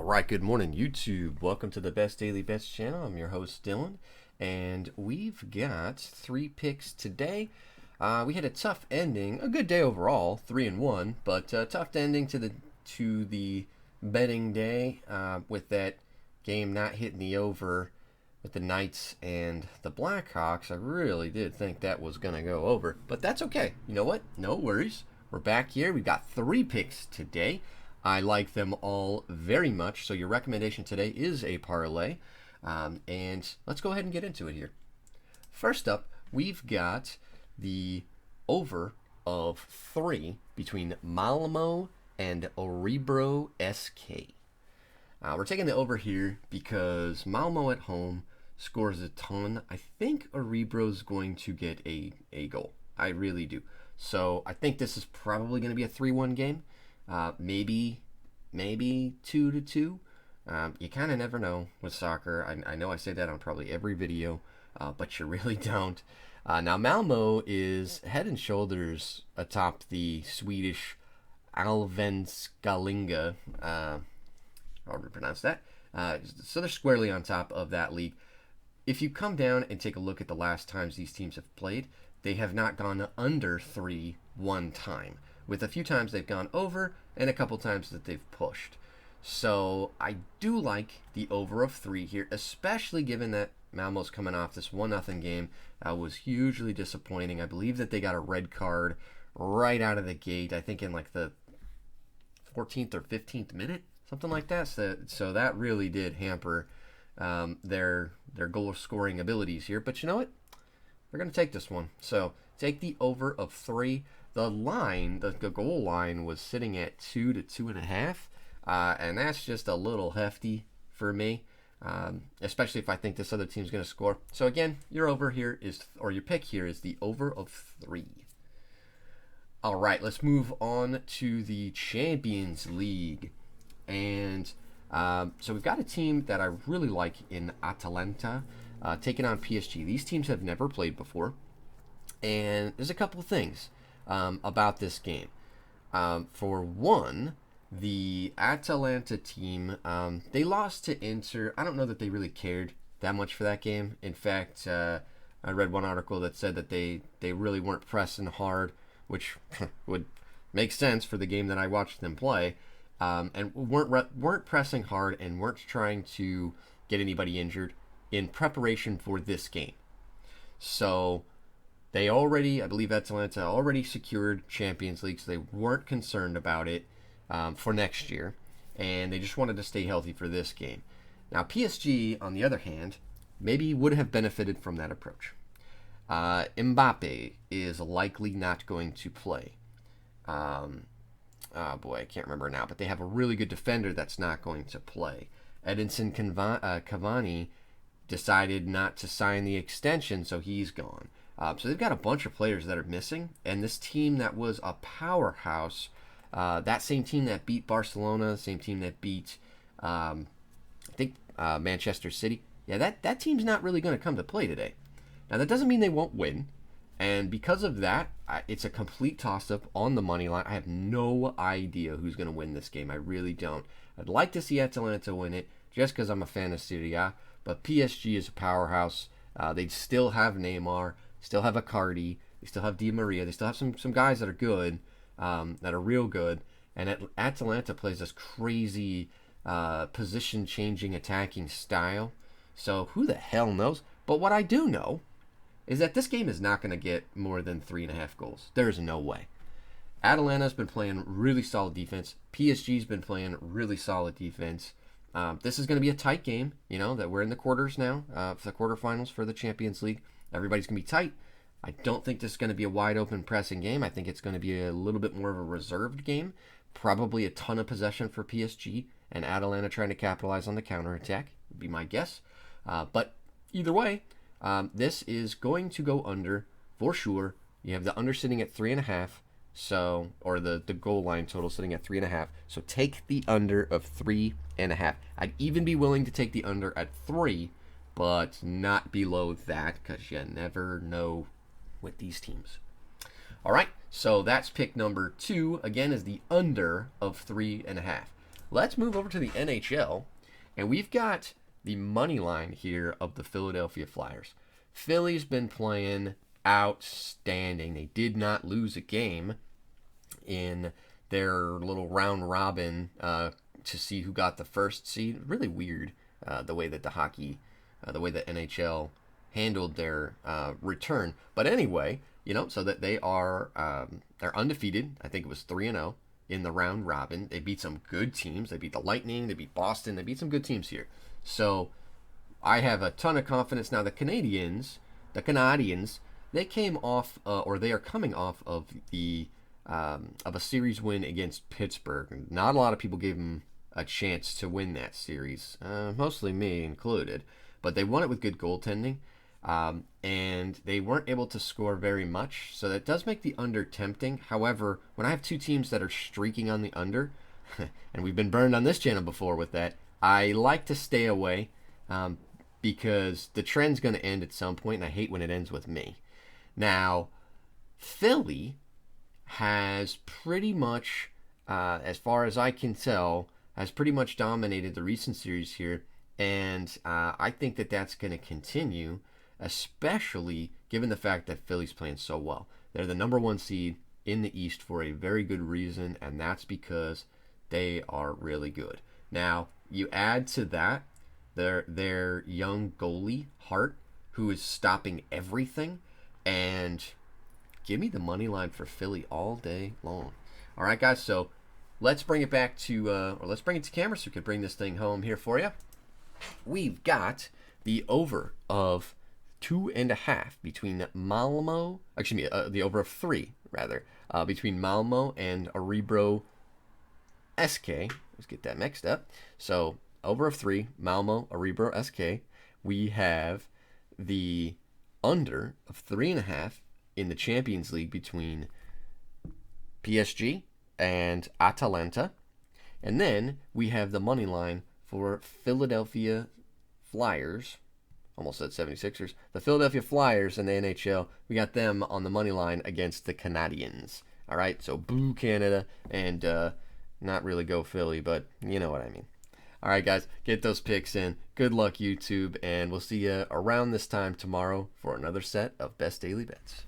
Alright, good morning YouTube. Welcome to the Best Daily Bets channel. I'm your host Dylan, and we've got 3 picks today. We had a tough ending, a good day overall, 3-1, but a tough ending to the betting day with that game not hitting the over with the Knights and the Blackhawks. I really did think that was going to go over, but that's okay. You know what? No worries. We're back here. We've got 3 picks today. I like them all very much, so your recommendation today is a parlay. And let's go ahead and get into it here. First up, we've got the over of 3 between Malmo and Orebro SK. We're taking the over here because Malmo at home scores a ton. I think Orebro's going to get a goal. I really do. So I think this is probably going to be a 3-1 game. Maybe 2-2. You kind of never know with soccer. I know I say that on probably every video, but you really don't. Now Malmo is head and shoulders atop the Swedish Allsvenskan, however you pronounce that. So they're squarely on top of that league. If you come down and take a look at the last times these teams have played, they have not gone under 3 one time. With a few times they've gone over and a couple times that they've pushed. So I do like the over of 3 here, especially given that Malmo's coming off this 1-0 game. That was hugely disappointing. I believe that they got a red card right out of the gate, I think in like the 14th or 15th minute, something like that. So that really did hamper their goal scoring abilities here. But you know what? They're going to take this one. So take the over of 3. The line, the goal line, was sitting at 2 to 2.5, and that's just a little hefty for me, especially if I think this other team's going to score. So again, your pick here is the over of 3. All right, let's move on to the Champions League, and so we've got a team that I really like in Atalanta, taking on PSG. These teams have never played before, and there's a couple things about this game. For one, the Atalanta team, they lost to Inter. I don't know that they really cared that much for that game. In fact, I read one article that said that they really weren't pressing hard, which would make sense for the game that I watched them play, and weren't pressing hard and weren't trying to get anybody injured in preparation for this game. So I believe Atalanta already secured Champions League, so they weren't concerned about it for next year, and they just wanted to stay healthy for this game. Now, PSG, on the other hand, maybe would have benefited from that approach. Mbappe is likely not going to play. Oh boy, I can't remember now, but they have a really good defender that's not going to play. Edinson Cavani decided not to sign the extension, so he's gone. So they've got a bunch of players that are missing, and this team that was a powerhouse, that same team that beat Barcelona, same team that beat, I think, Manchester City, that team's not really going to come to play today. Now, that doesn't mean they won't win, and because of that, it's a complete toss-up on the money line. I have no idea who's going to win this game. I really don't. I'd like to see Atalanta win it, just because I'm a fan of Serie A, but PSG is a powerhouse. They still have Neymar, still have Icardi, they still have Di Maria, they still have some guys that are good, that are real good, and Atalanta plays this crazy position-changing attacking style, so who the hell knows? But what I do know is that this game is not going to get more than 3.5 goals. There's no way. Atalanta's been playing really solid defense. PSG's been playing really solid defense. This is going to be a tight game, that we're in the quarters now, for the quarterfinals for the Champions League. Everybody's going to be tight. I don't think this is going to be a wide open pressing game. I think it's going to be a little bit more of a reserved game. Probably a ton of possession for PSG, and Atalanta trying to capitalize on the counterattack would be my guess. But either way, this is going to go under for sure. You have the under sitting at 3.5, or the goal line total sitting at 3.5. So take the under of 3.5. I'd even be willing to take the under at 3, but not below that, because you never know with these teams. All right, so that's pick number 2. Again, is the under of 3.5. let's move over to the NHL, and we've got the money line here of the Philadelphia Flyers. Philly's been playing outstanding. They did not lose a game in their little round robin to see who got the first seed. Really weird the way that the way the NHL handled their return. But anyway, so that they're undefeated. I think it was 3-0 in the round robin. They beat some good teams. They beat the Lightning. They beat Boston. They beat some good teams here. So I have a ton of confidence now. The Canadiens, they came off, or they are coming off of a series win against Pittsburgh. Not a lot of people gave them a chance to win that series, mostly me included. But they won it with good goaltending, and they weren't able to score very much. So that does make the under tempting. However, when I have two teams that are streaking on the under, and we've been burned on this channel before with that, I like to stay away because the trend's going to end at some point, and I hate when it ends with me. Now, Philly has pretty much, as far as I can tell, has pretty much dominated the recent series here, and I think that that's going to continue, especially given the fact that Philly's playing so well. They're the number one seed in the East for a very good reason, and that's because they are really good. Now, you add to that their young goalie, Hart, who is stopping everything, and give me the money line for Philly all day long. All right, guys, so let's bring it back to, or let's bring it to camera so we can bring this thing home here for you. We've got the over of 2.5 between Malmo, the over of 3, rather, between Malmo and Orebro SK. Let's get that mixed up. So, over of 3, Malmo, Orebro SK. We have the under of 3.5 in the Champions League between PSG and Atalanta. And then we have the money line for Philadelphia Flyers. Almost said 76ers. The Philadelphia Flyers in the NHL. We got them on the money line against the Canadiens. All right, so boo Canada and not really go Philly, but you know what I mean. All right, guys, get those picks in. Good luck, YouTube, and we'll see you around this time tomorrow for another set of Best Daily Bets.